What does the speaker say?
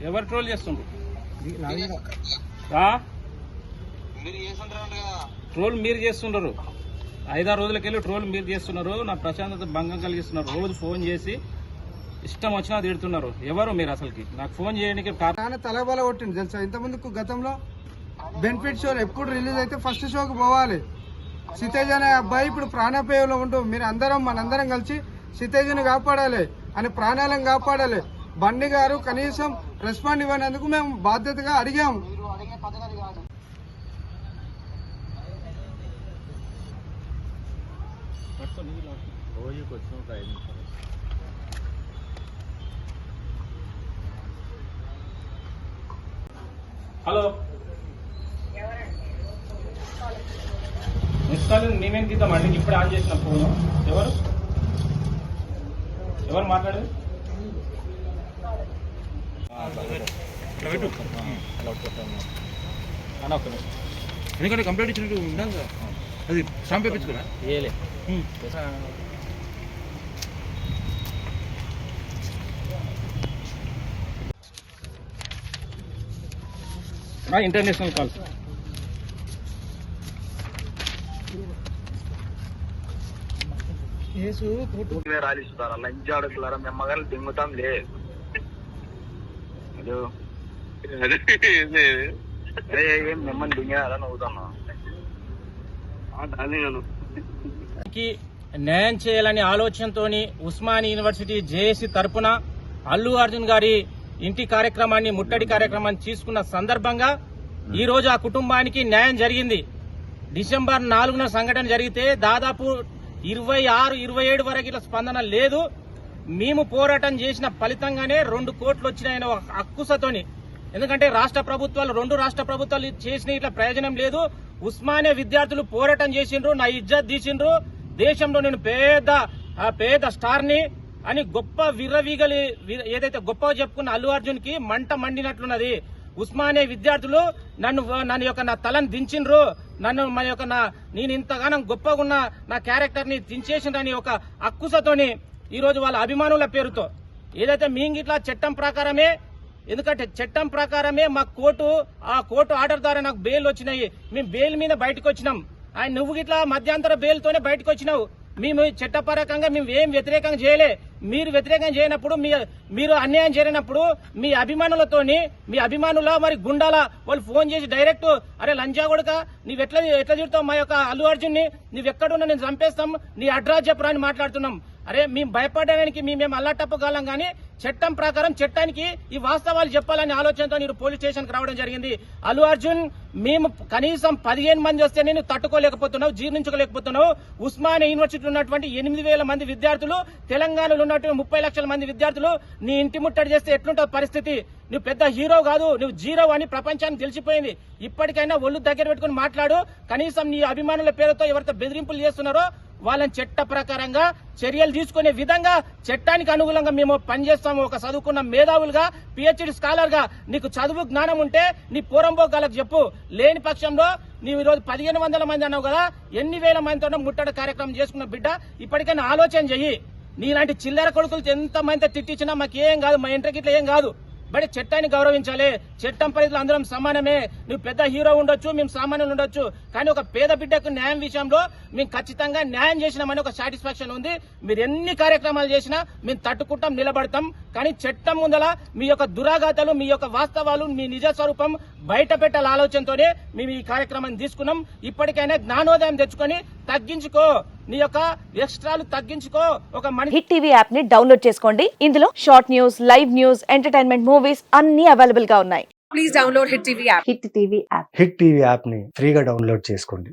ఎవరు ట్రోల్ చేస్తుండ్రు? ట్రోల్ మీరు చేస్తున్నారు. 5-6 రోజులకెళ్ళి ట్రోల్ మీరు చేస్తున్నారు. నా ప్రశాంతత భంగం కలిగిస్తున్నారు. రోజు ఫోన్ చేసి ఇష్టం వచ్చినా తిడుతున్నారు. ఎవరు మీరు అసలుకి? నాకు ఫోన్ చేయడానికి తలబల కొట్టింది తెలుసా. ఇంతకుముందుకు గతంలో బెనిఫిట్ షో ఎప్పుడు రిలీజ్ అయితే ఫస్ట్ షోకి పోవాలి. సితేజ్ అనే అబ్బాయి ఇప్పుడు ప్రాణాపాయంలో ఉంటూ మీరు మనందరం కలిసి సితేజ్ని కాపాడాలి అని ప్రాణాలను కాపాడాలి. బండి గారు కనీసం రెస్పాండ్ ఇవ్వనందుకు మేము బాధ్యతగా అడిగాము. హలో, మిస్కాల్ మేమేం తీద్దామండి. ఇప్పుడు ఆన్ చేసిన ఫోను. ఎవరు మాట్లాడేది? ఎందుకంటే కంప్లైంట్ ఇచ్చినట్టు ఉండాలి కదా, అది స్టాంప్ వేయించుకున్నా. ఇంటర్నేషనల్ కాల్స్ రాలిస్తారా లంచ్ అడుగుతారా మేము మగలు దింగుతాం లే. హలో, మిమ్మల్ని దింగారా నవ్వుతున్నా. న్యాయం చేయాలనే ఆలోచనతోని ఉస్మానియా యూనివర్సిటీ జేఏసీ తరపున అల్లు అర్జున్ గారి ఇంటి కార్యక్రమాన్ని, ముట్టడి కార్యక్రమాన్ని తీసుకున్న సందర్భంగా ఈ రోజు ఆ కుటుంబానికి న్యాయం జరిగింది. డిసెంబర్ 4న సంఘటన జరిగితే దాదాపు 26-27 వరకు ఇట్లా స్పందన లేదు. మేము పోరాటం చేసిన ఫలితంగానే 2 కోట్లు వచ్చినాయని ఒక అక్కుసతోని. ఎందుకంటే రెండు రాష్ట్ర ప్రభుత్వాలు చేసిన ఇట్లా ప్రయోజనం లేదు. ఉస్మానియా విద్యార్థులు పోరాటం చేసిండ్రు, నా ఇజ్జత్ తీసిండ్రు. దేశంలో నేను పేద స్టార్ని అని గొప్ప విర్రవీగలి ఏదైతే గొప్పగా చెప్పుకున్న అల్లు అర్జున్ కి మంట మండినట్లున్నది. ఉస్మానియా విద్యార్థులు నా తలను దించిండ్రు. నేను ఇంతగానం గొప్పగా ఉన్న నా క్యారెక్టర్ ని దించేసిండ్రని ఒక అక్కుసతోని ఈ రోజు వాళ్ళ అభిమానుల పేరుతో ఏదైతే ఇట్లా చట్టం ప్రకారమే, ఎందుకంటే చట్టం ప్రకారమే మా కోర్టు ఆర్డర్ ద్వారా నాకు బెయిల్ వచ్చినాయి. మేము బెయిల్ మీద బయటకు వచ్చినాం. నువ్వు ఇట్లా మధ్యంతర బెయిల్తోనే బయటకు వచ్చినావు. మేము చట్టపరకంగా మేము ఏం వ్యతిరేకంగా చేయలే. మీరు వ్యతిరేకంగా చేయనప్పుడు, మీరు అన్యాయం జరిగినప్పుడు మీ అభిమానుల మరి గుండాల వాళ్ళు ఫోన్ చేసి డైరెక్ట్, అరే లంజా కొడుక ఎట్లా తిడతావు మా యొక్క అల్లు అర్జున్ ని, నువ్వెక్కడున్నా నేను చంపేస్తాం, నీ అడ్రస్ చెప్పరా అని మాట్లాడుతున్నాం. అరే మేము భయపడడానికి మేము అల్లాటప్పగలం కానీ చట్టం ప్రకారం చట్టానికి ఈ వాస్తవాలు చెప్పాలనే ఆలోచనతో మీరు పోలీస్ స్టేషన్ కి రావడం జరిగింది. అల్లు అర్జున్, మేము కనీసం 15 మంది వస్తే నేను తట్టుకోలేకపోతున్నావు, జీర్ణించుకోలేకపోతున్నావు. ఉస్మానియా యూనివర్సిటీ ఉన్నటువంటి 8,000 మంది విద్యార్థులు, తెలంగాణలో ఉన్నటువంటి 30 లక్షల మంది విద్యార్థులు నీ ఇంటి ముట్టడి చేస్తే ఎట్లుంటుంది పరిస్థితి? నువ్వు పెద్ద హీరో కాదు, నువ్వు జీరో అని ప్రపంచానికి తెలిసిపోయింది. ఇప్పటికైనా ఒళ్ళు దగ్గర పెట్టుకుని మాట్లాడు. కనీసం నీ అభిమానుల పేరుతో ఎవరితో బెదిరింపులు చేస్తున్నారో వాళ్ళని చట్ట ప్రకారంగా చర్యలు తీసుకునే విధంగా చట్టానికి అనుగుణంగా మేము పనిచేస్తాము. ఒక చదువుకున్న మేధావులుగా, పిహెచ్డి స్కాలర్ గా నీకు చదువు జ్ఞానం ఉంటే నీ పోరంబోగాలకు చెప్పు. లేని పక్షంలో నీవు ఈరోజు 1500 మంది అన్నావు కదా, ఎన్ని వేల మందితో ముట్టడి కార్యక్రమం చేసుకున్న బిడ్డ, ఇప్పటికైనా ఆలోచన చెయ్యి. నీలాంటి చిల్లర కొడుకులు ఎంత మంది తిట్టించినా మాకేం కాదు, మా ఇంటికి ఇట్లా ఏం కాదు. బట్ చట్టాన్ని గౌరవించాలి. చట్టం పరిధిలో అందరం సమానమే. నువ్వు పెద్ద హీరో ఉండొచ్చు, మేము సామాన్యులు ఉండొచ్చు, కానీ ఒక పేద బిడ్డకు న్యాయం విషయంలో మేము ఖచ్చితంగా న్యాయం చేసినామని ఒక సాటిస్ఫాక్షన్ ఉంది. మీరు ఎన్ని కార్యక్రమాలు చేసినా మేము తట్టుకుంటాం, నిలబడతాం. కానీ చట్టం ముందల మీ యొక్క దురాఘాతాలు, మీ యొక్క వాస్తవాలు, మీ నిజ స్వరూపం బయట పెట్టాల ఆలోచనతోనే మేము ఈ కార్యక్రమాన్ని తీసుకున్నాం. ఇప్పటికైనా జ్ఞానోదయం తెచ్చుకొని తగ్గించుకో, నీ యొక్క ఎక్స్ట్రాలు తగ్గించుకో. ఒక హిట్ టీవీ యాప్ ని డౌన్లోడ్ చేసుకోండి. ఇందులో short news, live news, entertainment movies అన్ని అవైలబుల్ గా ఉన్నాయి. Please download hit TV app. Hit TV app ని ఫ్రీగా డౌన్లోడ్ చేసుకోండి.